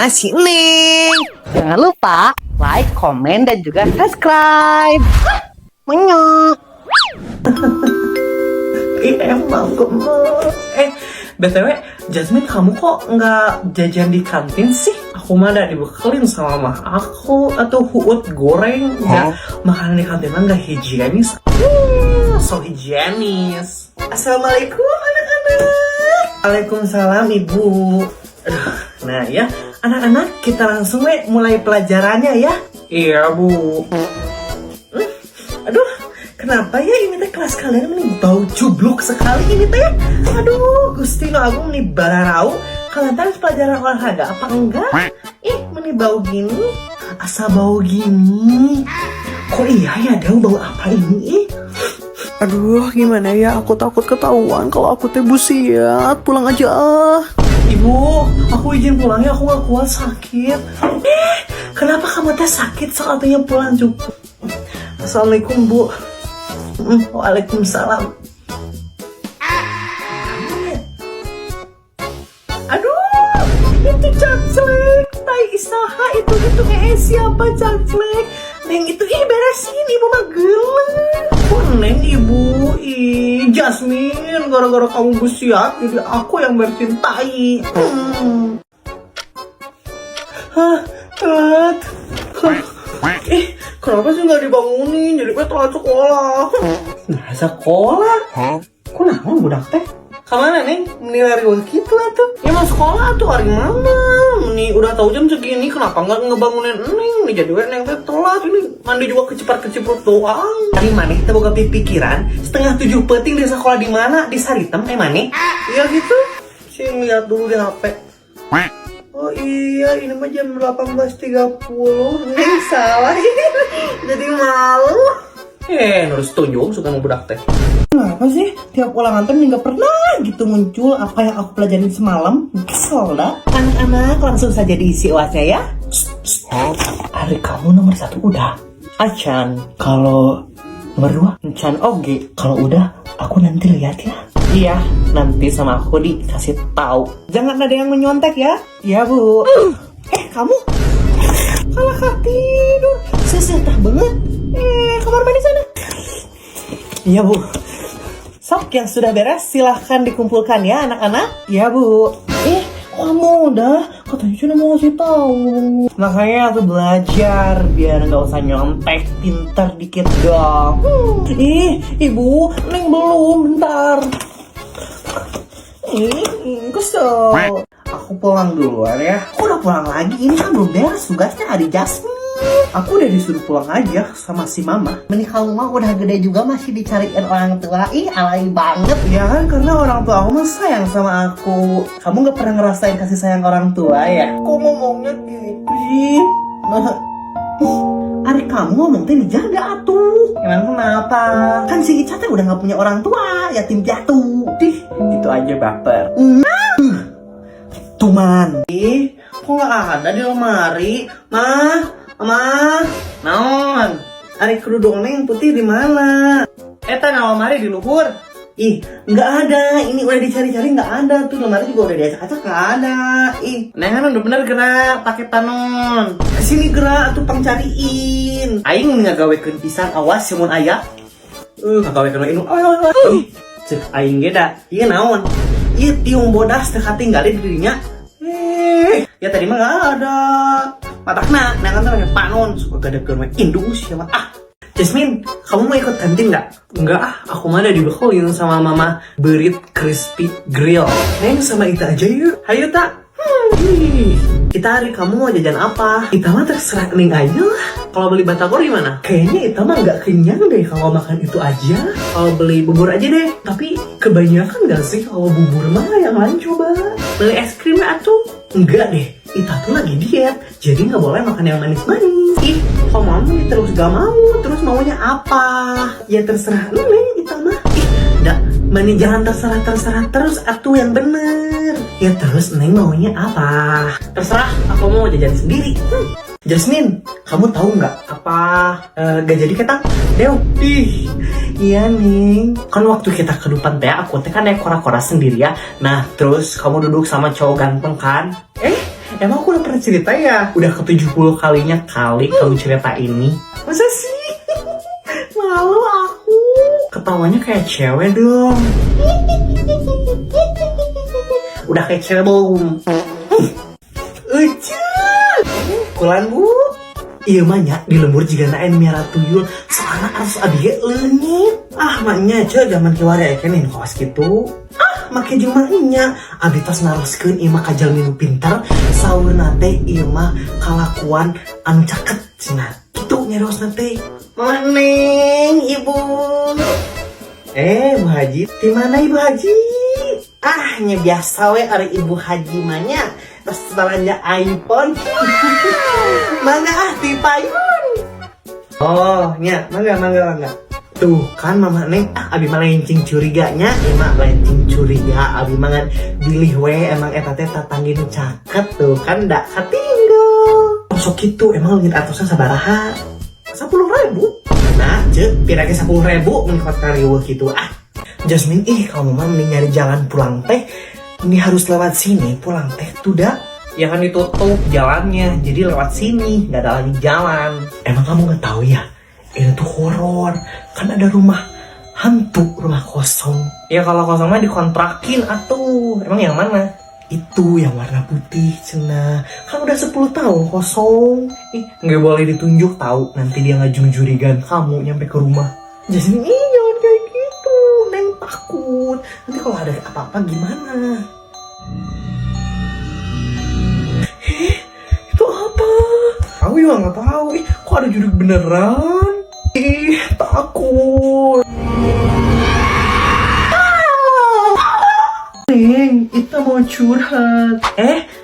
sama si Neng. Jangan lupa like, komen, dan juga subscribe. Monyok. Emang gemes. BTW, Jasmine, kamu kok nggak jajan di kantin sih? Aku mah udah dibekelin sama mah aku atau huut goreng. Ya, makanan di kantin mah nggak higienis. So higienis. Assalamualaikum anak-anak. Waalaikumsalam ibu. Aduh, nah ya, anak-anak kita langsung mulai pelajarannya ya. Iya bu. Aduh, kenapa ya ini teh kelas kalian ini bau cubluk sekali ini teh? Aduh, Gusti no Agung nih bararau. Kalian harus pelajaran olahraga apa enggak? Meni bau gini, asa bau gini. Kok iya ya, bau apa ini? Aduh, gimana ya? Aku takut ketahuan kalau aku teh busiat. Pulang aja ah. Ibu, aku izin pulang ya, aku gak kuat sakit. Kenapa kamu teh sakit soalnya pulang juga? Assalamualaikum bu. Waalaikumsalam. Aduh, itu Caclek, tai isaha itu siapa Caclek? Neng itu beresin ibu mah geleng. Kok Neng ibu, Jasmine, gara-gara kamu busiat jadi aku yang bersihin tai. Telat. Kenapa sih nggak dibangunin? Jadi gue telat sekolah. Nah, sekolah? Kok naon budak teh? Kemana Neng? Menilai gitu lah tuh. Emang sekolah tuh hari mana? Nih udah tahu jam segini, kenapa nggak ngebangunin Neng? Nih jadi Neng teh telat. Ini mandi juga kecepat-keceput doang. Hari mana kita boga pikiran? 6:30 peting di sekolah di mana? Di Saritem mana? Iya gitu. Sih lihat dulu di HP. Oh iya, ini mah jam 18.30. Neng salah ini. Jadi malu. Harus setuju suka mau budak teh. Kenapa sih tiap ulangan tuh nggak pernah gitu muncul apa yang aku pelajarin semalam? Kesel dah. Anak-anak langsung saja diisi UASnya ya. Hari kamu nomor 1 udah. Acan. Kalau nomor 2 Encan oge. Kalau udah aku nanti lihat ya. Iya, nanti sama aku dikasih tahu. Jangan ada yang menyontek ya. Iya bu. Kamu kalah tidur. Sesetah banget. Kamar mandi sana. Iya bu. Sok yang sudah beres silahkan dikumpulkan ya anak-anak. Iya bu. Kamu udah katanya cuma mau ngasih tahu. Makanya aku belajar biar nggak usah nyontek, pintar dikit dong. Ibu, Neng belum, bentar. Kesel. Aku pulang duluan ya. Aku udah pulang lagi. Ini kan belum beres tugasnya hari Jasmine. Aku udah disuruh pulang aja sama si mama. Mending kamu mah udah gede juga masih dicariin orang tua. Alay banget. Ya kan karena orang tua aku mah sayang sama aku. Kamu gak pernah ngerasain kasih sayang orang tua ya? Kok ngomongnya gitu sih? Ari kamu ngomong teh dijaga atuh. Emang kenapa? Kan si Ica teh udah gak punya orang tua, yatim piatu. Gitu aja baper. Tuman. Kok gak ada di lemari? Mah, naon? Ari kerudung Neng putih di mana? Eta na lemari di luhur. Nggak ada. Ini udah dicari-cari nggak ada. Tuh lemari juga udah diacak-acak nggak ada. Neng kan udah bener gerak pakai tanon. Kesini gerak tuh pangcariin. Aing ngagawekeun pisan, awas mun aya. Ngagawekeun inu. Cek aing ge da. Ieu naon? Ieu tiung bodas teh katinggalin dirinya. Ya tadi mah nggak ada. Matakna, nang kan pakai panon, suka gadekeun we indus ya mah. Jasmine, kamu mau ikut kantin nggak? Enggak, aku mah udah dibekelin sama mama berit crispy grill. Neng sama Ita aja yuk. Hayu tak? Ita hari kamu mau jajan apa? Ita mah terserah Neng aja lah. Kalau beli batagor gimana? Kayaknya Ita mah nggak kenyang deh kalau makan itu aja. Kalau beli bubur aja deh. Tapi kebanyakan nggak sih kalau bubur mah yang lain coba. Beli es krim atuh? Enggak deh. Ita tuh lagi diet, jadi nggak boleh makan yang manis-manis. Kalau mama terus gak mau, terus maunya apa? Ya terserah lu Neng, Ita mah. Mani jangan terserah terus, atuh yang bener. Ya terus Neng maunya apa? Terserah, aku mau jajan sendiri. Jasmine, kamu tahu nggak apa gak jadi ketang? Dew, iya Neng. Kan waktu kita ke depan teh, aku teh kan naik kora-kora sendiri ya. Nah, terus kamu duduk sama cowok ganteng kan? Emang aku udah pernah cerita ya? Udah ke-70 kalinya kali kamu cerita ini. Masa sih? Malu aku. Ketawanya kayak cewek dong. Udah kayak cewek belum? Kulan bu. Iya maknya di lembur jika naen miara tuyul soalnya harus abie leungit. Maknya zaman kiwari ekenin kawas gitu. Make jeung maknya abi tos naroskeun ieu mah kajal minu pintar saurna teh ieu mah kalakuan anu caket cenah. Kitu nyariosna teh. Neng ibu. Bu Haji, di mana Ibu Haji? Nya biasa we ari Ibu Haji mah nya. Terus belanja iPhone. Mangga tipayun. Nya, mangga. Tuh kan mama Neng, abi mah lencing curiganya, mah lencing curiga, abi mah bilih we emang eta teh tatanggi nu caket tuh kan dak katinggal. Sok kitu emang leungit atosna sabaraha? 10.000. Nah, cek pirake 10.000 mun kuat karieuh kitu. Jasmine, kamu mah mending nyari jalan pulang teh. Ini harus lewat sini pulang teh tuh dah. Ya kan ditutup jalannya, jadi lewat sini, nggak ada lagi jalan. Emang kamu nggak tahu ya? Ini tuh horor, kan ada rumah hantu, rumah kosong. Ya kalau kosong mah dikontrakin atuh. Emang yang mana? Itu yang warna putih, cenah. Kan udah 10 tahun kosong. Nggak boleh ditunjuk tahu. Nanti dia ngajung-jurigan kamu nyampe ke rumah. Jadi jangan kayak gitu, Neng takut. Nanti kalau ada apa-apa gimana? Itu apa? Aku juga nggak tahu. Kok ada jurik beneran? Takut. Neng, Ita mau curhat.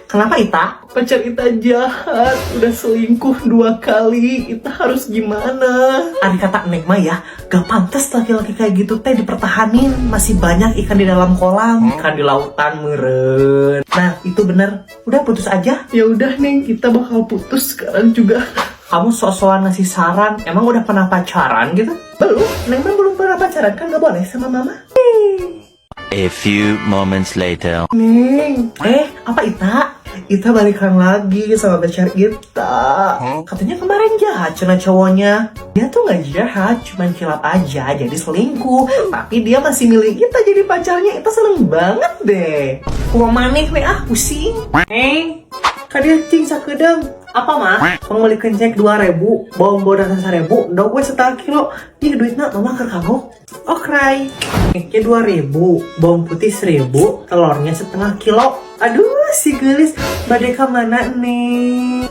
Kenapa Ita? Pacar Ita jahat, udah selingkuh 2 kali. Ita harus gimana? Ari kata Neng mah ya, gak pantas laki-laki kayak gitu teh dipertahanin. Masih banyak ikan di dalam kolam, ikan di lautan meren. Nah, itu bener. Udah putus aja. Ya udah Neng, kita bakal putus sekarang juga. Kamu sok-sokan ngasih saran. Emang udah pernah pacaran gitu? Belum. Neng mah belum pernah pacaran kan gak boleh sama mama. A few moments later. Neng, apa Ita? Ita balikan lagi sama pacar Ita. Katanya kemarin jahat cina cowoknya. Dia tuh gak jahat, cuman kilap aja jadi selingkuh. Tapi dia masih milih Ita jadi pacarnya. Ita seneng banget deh. Kuah maneh we pusing. Kan dia cing sakedeng. Apa mah? Pengembalikan cek 2.000, bawang bodas 1.000, dong gue 1 kilo. Ih duitnya mama ke kagok. Cry. Ceknya 2.000, bawang putih 1.000, telurnya 1/2 kilo. Aduh si gelis, badai ke mana nih?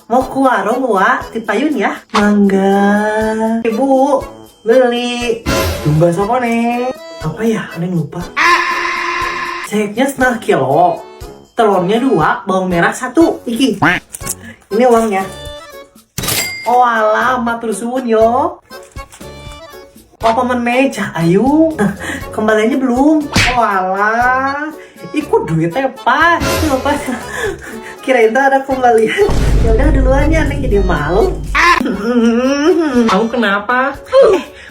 Mau ke warung wa, tipayun ya? Mangga. Ibu, beli. Dumba sopo nih? Apa ya? Neng lupa. Ceknya 1/2 kilo, telurnya 2, bawang merah 1. Iki. Ini uangnya. Oh alah, matur suwun yo. Apa meneh cah ayu? Kembaliannya belum. Oh alah. Ikut duitnya pas. Pas. Kirain tuh ada kembalian. Ya udah duluannya, Neng jadi malu. Kamu kenapa?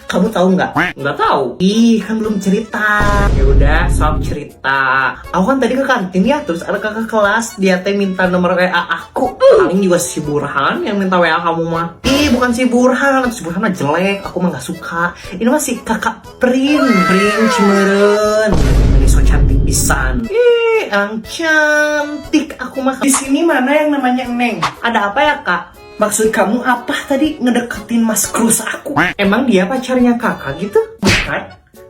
Kamu tahu nggak? Nggak tahu. Kan belum cerita. Ya udah, sok cerita. Aku kan tadi ke kantin ya, terus ada kakak kelas, dia teh minta nomor WA aku. Paling juga si Burhan yang minta WA kamu mah. Bukan si Burhan mah jelek, aku mah nggak suka. Ini mah si kakak Prin Cimeren. Ini so cantik pisan. Ang cantik aku mah. Di sini mana yang namanya Neng? Ada apa ya kak? Maksud kamu apa tadi ngedeketin Mas Cruz aku? Emang dia pacarnya kakak gitu? Bukan.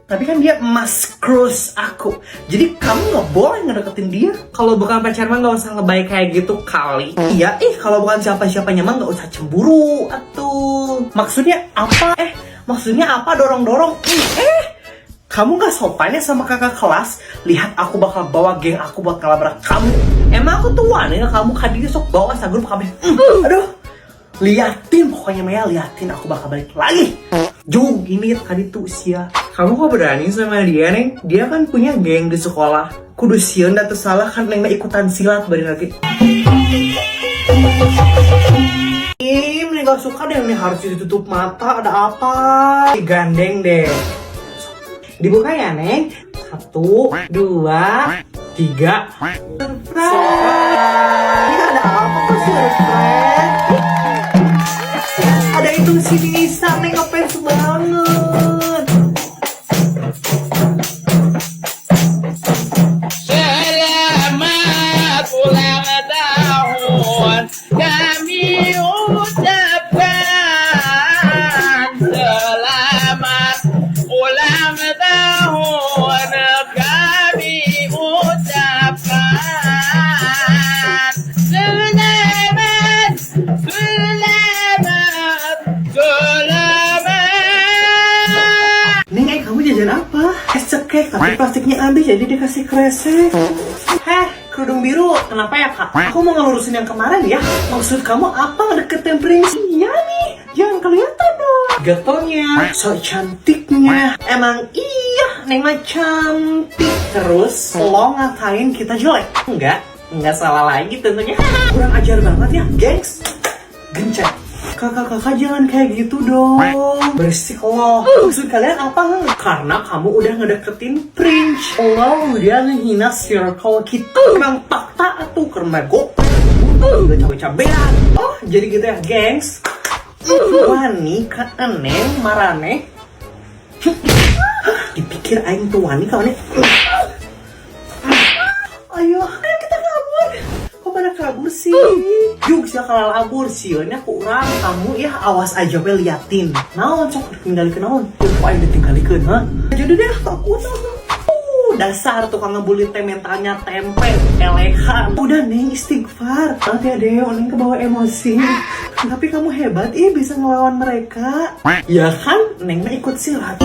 Tapi kan dia Mas Cruz aku. Jadi kamu gak boleh ngedeketin dia. Kalau bukan pacar mah gak usah ngebaik kayak gitu kali. Iya, kalau bukan siapa-siapanya mah gak usah cemburu. Atuh. Maksudnya apa? Maksudnya apa dorong-dorong? Kamu gak sopan ya sama kakak kelas? Lihat aku bakal bawa geng aku buat ngelabrak kamu. Emang aku tua nih kamu kadang sok bawa sa grup kami. Aduh. Liatin pokoknya Maya, liatin aku bakal balik lagi. Jung, ini tadi tuh sia. Kamu kok berani sama dia, Neng? Dia kan punya geng di sekolah. Kudu sieun da teu salah kan Neng ikutan silat bari lagi. Neng gak suka deh, Neng harus ditutup mata, ada apa? Digandeng deh. Dibuka ya, Neng. 1, 2, 3. Surprise. surprise. Ada itu si Nisa, Neng ngefans banget. Selamat ulang tahun kami ucapkan. Selamat ulang tahun kami ucapkan. Selamat, selamat, selamat. Neng, kamu jajan apa? Es cekek, tapi plastiknya habis jadi dikasih kresek. Heh, kerudung biru, kenapa ya kak? Aku mau ngelurusin yang kemarin ya. Maksud kamu apa ngedeketin Prince? Iya nih, jangan kelihatan dong. Gatonya, so cantiknya. Emang iya, Neng mah cantik. Terus, lo ngatain kita jelek? Enggak salah lagi tentunya. Kurang ajar banget ya, gengs. Gencet. Kakak-kakak jangan kayak gitu dong. Berisik lo. Maksud kalian apa? Karena kamu udah ngedeketin Prince. Lo udah ngehina circle kita. Emang fakta atuh karena gue udah cabe-cabean. Oh jadi gitu ya gengs. Wani kan Neng marane. Dipikir aing tuh Wani kawannya. Ayo kita kabur. Kok pada kabur sih? Yuk sih kalau kabur sih, ini aku urang kamu ya awas aja we liatin. Naon sok ditinggalikeun naon? Kok aing ditinggalikeun ha? Jadi deh takut. Dasar tukang ngebully teh mentalnya tempe, elehan. Udah Neng istighfar. Nanti ada Neng kebawa emosi. Tapi kamu hebat bisa ngelawan mereka. Ya kan? Neng mah ikut silat.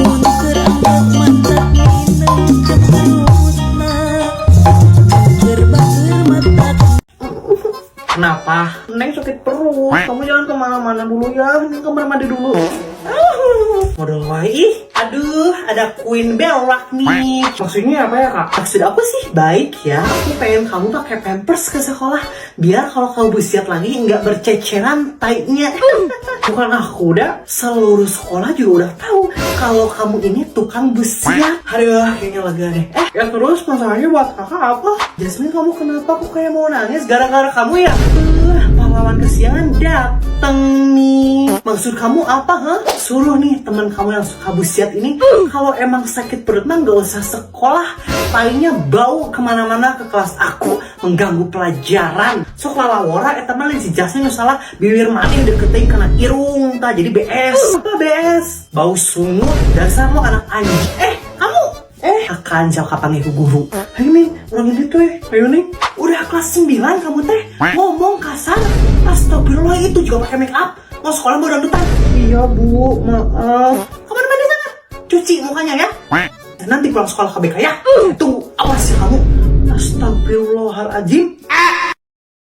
Kenapa? Neng sakit perut. Kamu jangan kemana-mana dulu ya. Neng kamar mandi dulu. Modal wae. Aduh, ada Queen Berak nih. Maksudnya apa ya kak? Maksud aku sih baik ya. Aku pengen kamu pakai pampers ke sekolah. Biar kalau kamu bersiap lagi nggak berceceran tainya. Bukan aku udah. Seluruh sekolah juga udah tahu kalau kamu ini tukang bersiap. Aduh, kayaknya lega deh. Ya terus masalahnya buat kakak apa? Jasmine, kamu kenapa kok kayak mau nangis? Gara-gara kamu ya? Pahlawan kesiangan dateng nih. Maksud kamu apa, ha? Suruh nih teman kamu yang suka busiat ini, kalau emang sakit perut mah gak usah sekolah. Palingnya bau kemana-mana ke kelas aku, mengganggu pelajaran. Sok lalawara, eta mah si Jasmine salah bibir maning deketin kena irung, ta jadi BS. Apa BS? Bau sungut, dasar lo anak anjing. Kamu? Akan jauh kapan ibu guru. Ayo nih, orang ini tuh ayo nih. Udah kelas 9 kamu teh ngomong kasar. Astagfirullah, itu juga pakai make up. Mau sekolah mau dandutan. Iya bu, maaf. Kamu mandi sana. Cuci mukanya ya. Nanti pulang sekolah ke BK ya. Tunggu, awas ya kamu. Astagfirullahaladzim.